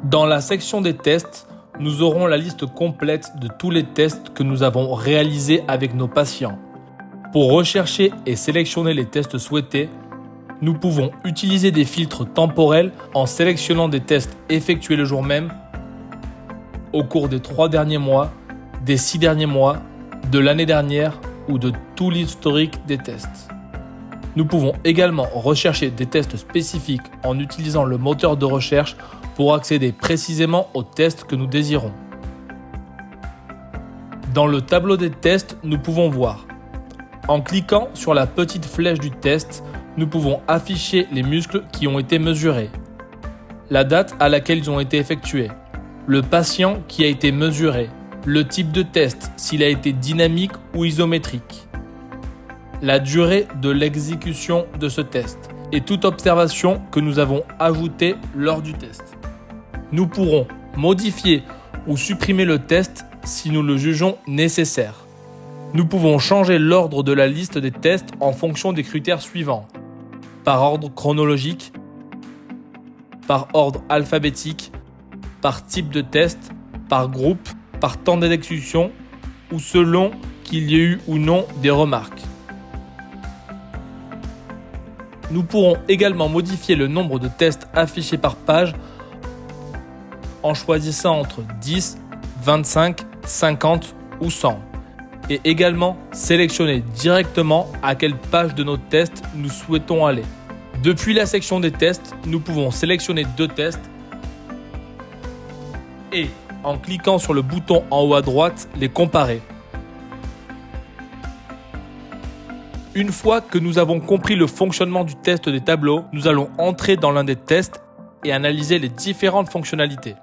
Dans la section des tests, nous aurons la liste complète de tous les tests que nous avons réalisés avec nos patients. Pour rechercher et sélectionner les tests souhaités, nous pouvons utiliser des filtres temporels en sélectionnant des tests effectués le jour même, au cours des 3 derniers mois, des 6 derniers mois, de l'année dernière ou de tout l'historique des tests. Nous pouvons également rechercher des tests spécifiques en utilisant le moteur de recherche pour accéder précisément aux tests que nous désirons. Dans le tableau des tests, nous pouvons voir. En cliquant sur la petite flèche du test, nous pouvons afficher les muscles qui ont été mesurés, la date à laquelle ils ont été effectués, le patient qui a été mesuré, le type de test, s'il a été dynamique ou isométrique, la durée de l'exécution de ce test et toute observation que nous avons ajoutée lors du test. Nous pourrons modifier ou supprimer le test si nous le jugeons nécessaire. Nous pouvons changer l'ordre de la liste des tests en fonction des critères suivants. Par ordre chronologique, par ordre alphabétique, par type de test, par groupe, par temps d'exécution ou selon qu'il y ait eu ou non des remarques. Nous pourrons également modifier le nombre de tests affichés par page en choisissant entre 10, 25, 50 ou 100 et également sélectionner directement à quelle page de nos tests nous souhaitons aller. Depuis la section des tests, nous pouvons sélectionner 2 tests et, en cliquant sur le bouton en haut à droite, les comparer. Une fois que nous avons compris le fonctionnement du test des tableaux, nous allons entrer dans l'un des tests et analyser les différentes fonctionnalités.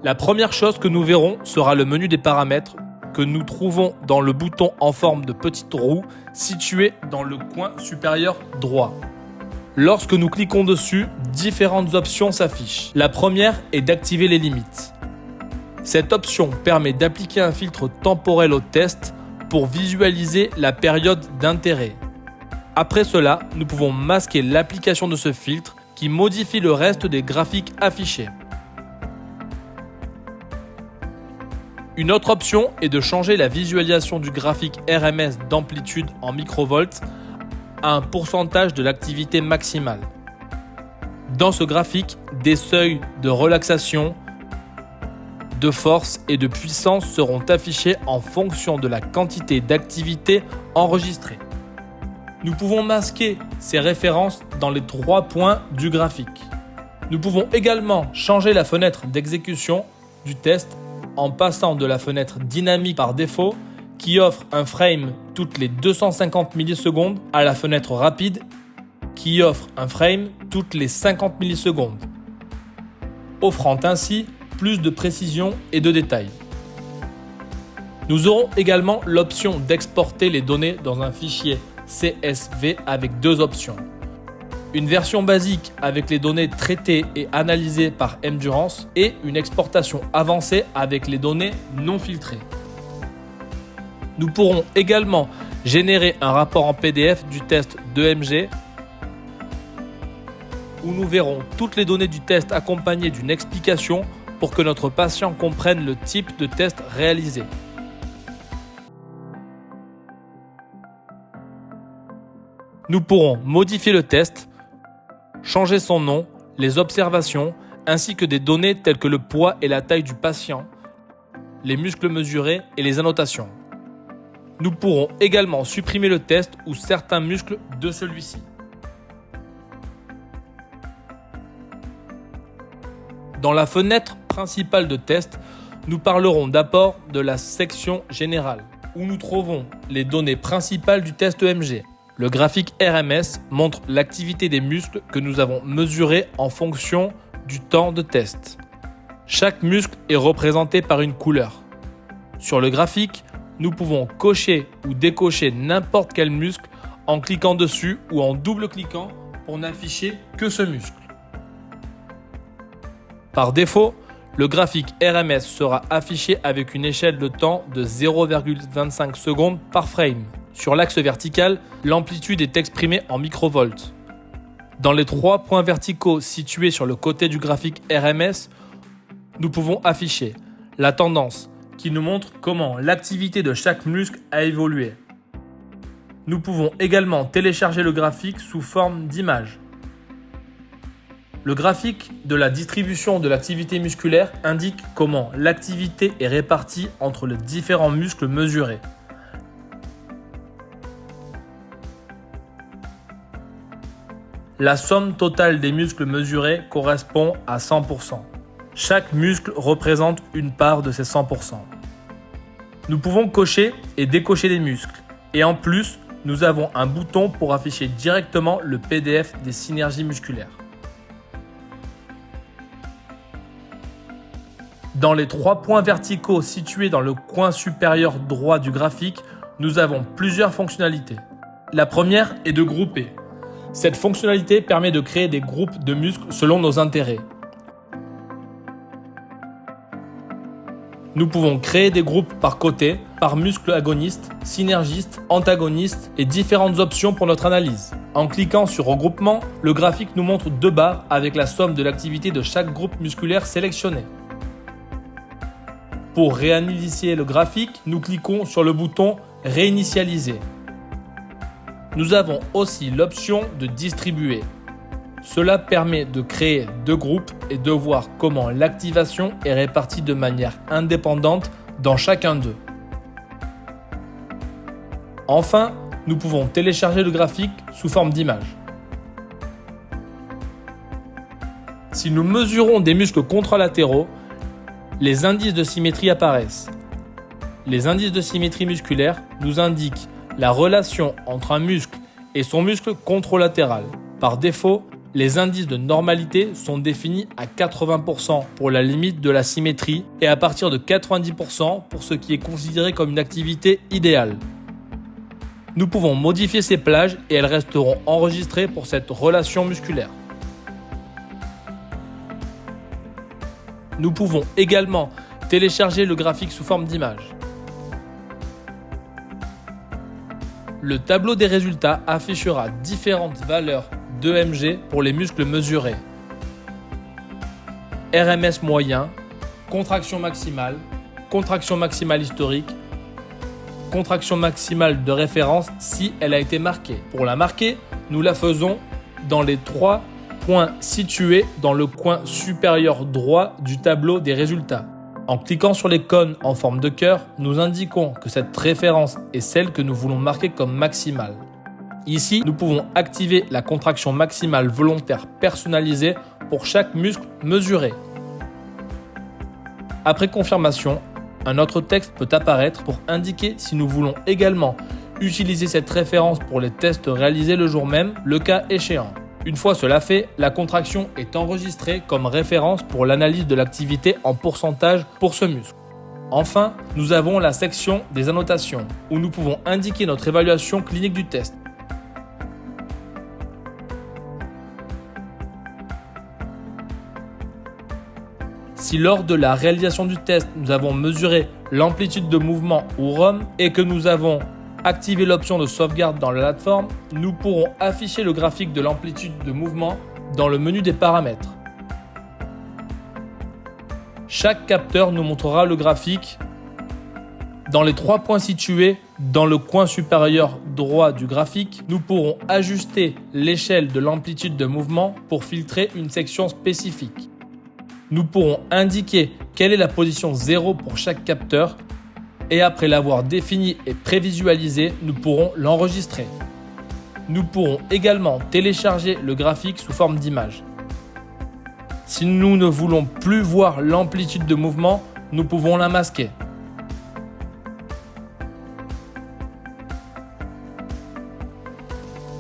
La première chose que nous verrons sera le menu des paramètres que nous trouvons dans le bouton en forme de petite roue situé dans le coin supérieur droit. Lorsque nous cliquons dessus, différentes options s'affichent. La première est d'activer les limites. Cette option permet d'appliquer un filtre temporel au test pour visualiser la période d'intérêt. Après cela, nous pouvons masquer l'application de ce filtre qui modifie le reste des graphiques affichés. Une autre option est de changer la visualisation du graphique RMS d'amplitude en microvolts à un pourcentage de l'activité maximale. Dans ce graphique, des seuils de relaxation, de force et de puissance seront affichés en fonction de la quantité d'activité enregistrée. Nous pouvons masquer ces références dans les 3 points du graphique. Nous pouvons également changer la fenêtre d'exécution du test en passant de la fenêtre dynamique par défaut qui offre un frame toutes les 250 millisecondes à la fenêtre rapide qui offre un frame toutes les 50 millisecondes, offrant ainsi plus de précision et de détails. Nous aurons également l'option d'exporter les données dans un fichier CSV avec 2 options. Une version basique avec les données traitées et analysées par Endurance et une exportation avancée avec les données non filtrées. Nous pourrons également générer un rapport en PDF du test d'EMG où nous verrons toutes les données du test accompagnées d'une explication pour que notre patient comprenne le type de test réalisé. Nous pourrons modifier le test, changer son nom, les observations, ainsi que des données telles que le poids et la taille du patient, les muscles mesurés et les annotations. Nous pourrons également supprimer le test ou certains muscles de celui-ci. Dans la fenêtre principale de test, nous parlerons d'abord de la section générale, où nous trouvons les données principales du test EMG. Le graphique RMS montre l'activité des muscles que nous avons mesurés en fonction du temps de test. Chaque muscle est représenté par une couleur. Sur le graphique, nous pouvons cocher ou décocher n'importe quel muscle en cliquant dessus ou en double-cliquant pour n'afficher que ce muscle. Par défaut, le graphique RMS sera affiché avec une échelle de temps de 0,25 secondes par frame. Sur l'axe vertical, l'amplitude est exprimée en microvolts. Dans les 3 points verticaux situés sur le côté du graphique RMS, nous pouvons afficher la tendance qui nous montre comment l'activité de chaque muscle a évolué. Nous pouvons également télécharger le graphique sous forme d'image. Le graphique de la distribution de l'activité musculaire indique comment l'activité est répartie entre les différents muscles mesurés. La somme totale des muscles mesurés correspond à 100%. Chaque muscle représente une part de ces 100%. Nous pouvons cocher et décocher des muscles. Et en plus, nous avons un bouton pour afficher directement le PDF des synergies musculaires. Dans les 3 points verticaux situés dans le coin supérieur droit du graphique, nous avons plusieurs fonctionnalités. La première est de grouper. Cette fonctionnalité permet de créer des groupes de muscles selon nos intérêts. Nous pouvons créer des groupes par côté, par muscle agoniste, synergiste, antagoniste et différentes options pour notre analyse. En cliquant sur regroupement, le graphique nous montre 2 barres avec la somme de l'activité de chaque groupe musculaire sélectionné. Pour réinitialiser le graphique, nous cliquons sur le bouton Réinitialiser. Nous avons aussi l'option de distribuer. Cela permet de créer 2 groupes et de voir comment l'activation est répartie de manière indépendante dans chacun d'eux. Enfin, nous pouvons télécharger le graphique sous forme d'image. Si nous mesurons des muscles contralatéraux, les indices de symétrie apparaissent. Les indices de symétrie musculaire nous indiquent la relation entre un muscle et son muscle contralatéral. Par défaut, les indices de normalité sont définis à 80% pour la limite de la symétrie et à partir de 90% pour ce qui est considéré comme une activité idéale. Nous pouvons modifier ces plages et elles resteront enregistrées pour cette relation musculaire. Nous pouvons également télécharger le graphique sous forme d'image. Le tableau des résultats affichera différentes valeurs d'EMG pour les muscles mesurés. RMS moyen, contraction maximale historique, contraction maximale de référence si elle a été marquée. Pour la marquer, nous la faisons dans les 3 points situés dans le coin supérieur droit du tableau des résultats. En cliquant sur l'icône en forme de cœur, nous indiquons que cette référence est celle que nous voulons marquer comme maximale. Ici, nous pouvons activer la contraction maximale volontaire personnalisée pour chaque muscle mesuré. Après confirmation, un autre texte peut apparaître pour indiquer si nous voulons également utiliser cette référence pour les tests réalisés le jour même, le cas échéant. Une fois cela fait, la contraction est enregistrée comme référence pour l'analyse de l'activité en pourcentage pour ce muscle. Enfin, nous avons la section des annotations, où nous pouvons indiquer notre évaluation clinique du test. Si lors de la réalisation du test, nous avons mesuré l'amplitude de mouvement ou ROM et que nous avons activé l'option de sauvegarde dans la plateforme, nous pourrons afficher le graphique de l'amplitude de mouvement dans le menu des paramètres. Chaque capteur nous montrera le graphique dans les 3 points situés dans le coin supérieur droit du graphique. Nous pourrons ajuster l'échelle de l'amplitude de mouvement pour filtrer une section spécifique. Nous pourrons indiquer quelle est la position 0 pour chaque capteur et après l'avoir défini et prévisualisé, nous pourrons l'enregistrer. Nous pourrons également télécharger le graphique sous forme d'image. Si nous ne voulons plus voir l'amplitude de mouvement, nous pouvons la masquer.